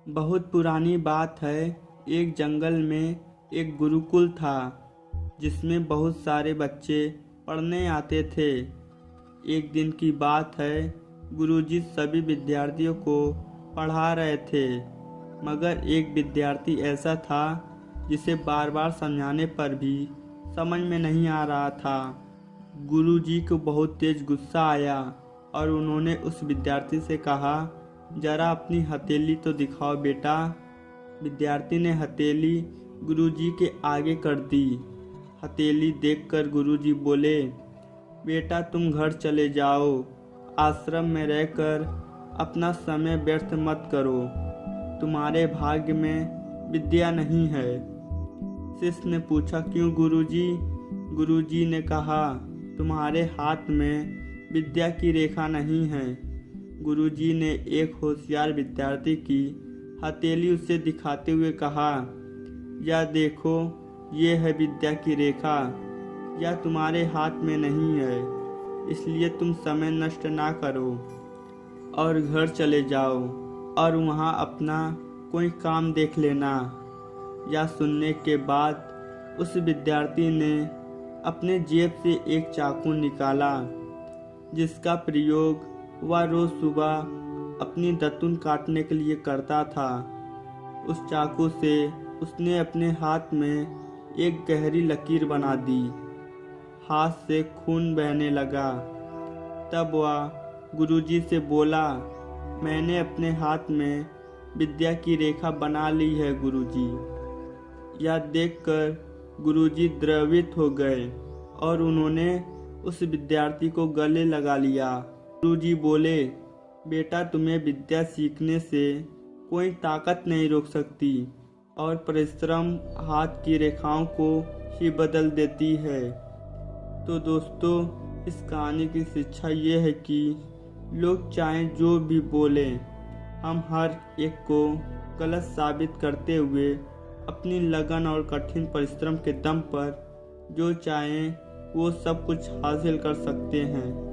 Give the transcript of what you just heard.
बहुत पुरानी बात है। एक जंगल में एक गुरुकुल था जिसमें बहुत सारे बच्चे पढ़ने आते थे। एक दिन की बात है, गुरुजी सभी विद्यार्थियों को पढ़ा रहे थे, मगर एक विद्यार्थी ऐसा था जिसे बार बार समझाने पर भी समझ में नहीं आ रहा था। गुरुजी को बहुत तेज गुस्सा आया और उन्होंने उस विद्यार्थी से कहा, जरा अपनी हथेली तो दिखाओ बेटा। विद्यार्थी ने हथेली गुरुजी के आगे कर दी। हथेली देखकर गुरुजी बोले, बेटा तुम घर चले जाओ, आश्रम में रहकर अपना समय व्यर्थ मत करो, तुम्हारे भाग्य में विद्या नहीं है। शिष्य ने पूछा, क्यों गुरुजी? गुरुजी ने कहा, तुम्हारे हाथ में विद्या की रेखा नहीं है। गुरुजी ने एक होशियार विद्यार्थी की हथेली उसे दिखाते हुए कहा, या देखो, ये है विद्या की रेखा, या तुम्हारे हाथ में नहीं है, इसलिए तुम समय नष्ट ना करो और घर चले जाओ और वहाँ अपना कोई काम देख लेना। यह सुनने के बाद उस विद्यार्थी ने अपने जेब से एक चाकू निकाला, जिसका प्रयोग वह रोज सुबह अपनी दातुन काटने के लिए करता था। उस चाकू से उसने अपने हाथ में एक गहरी लकीर बना दी। हाथ से खून बहने लगा। तब वह गुरुजी से बोला, मैंने अपने हाथ में विद्या की रेखा बना ली है गुरुजी। यह देखकर गुरुजी द्रवित हो गए और उन्होंने उस विद्यार्थी को गले लगा लिया। गुरुजी बोले, बेटा तुम्हें विद्या सीखने से कोई ताकत नहीं रोक सकती और परिश्रम हाथ की रेखाओं को ही बदल देती है। तो दोस्तों, इस कहानी की शिक्षा ये है कि लोग चाहें जो भी बोलें, हम हर एक को गलत साबित करते हुए अपनी लगन और कठिन परिश्रम के दम पर जो चाहें वो सब कुछ हासिल कर सकते हैं।